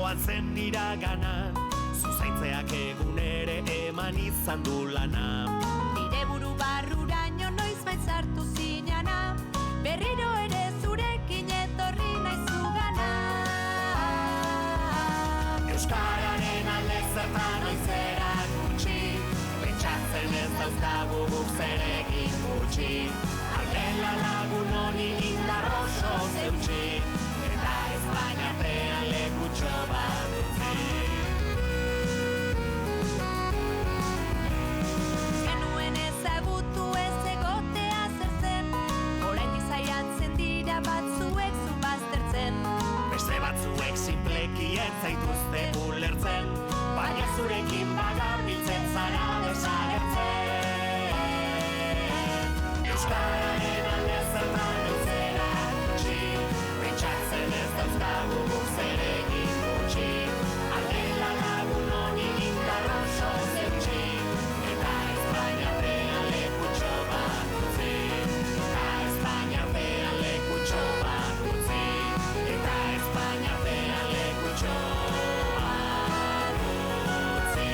Goazen iragana, zuzaitzeak egun ere eman izan du lana. Nire buru barruraino noiz bait sartu zinana, berriro ere zurekin etorri nahi zugana. Euskararen alde zertan oizera gutxi, pentsatzen ez dauzkagu guk zer egin gutxi. Aldela lagun honi indar oso zeutxi, eta Espainia artean lekutxo bat utzi. Genuen ezagutu ez egotea zer zen, oraindik saiatzen dira batzuek zu baztertzen. Beste batzuek sinpleki ez zaituzte ulertzen, baina zurekin bagabiltzen zara desagertzen. Euskararen alde zertan eusera gutxi, pentsatzen ez dauzkagu guk zer egin gutxi. Aldela lagun honi indar oso zeutxi, eta Espainia artean lekutxo bat utzi. Eta Espainia artean lekutxo bat utzi. Eta Espainia artean lekutxo bat utzi.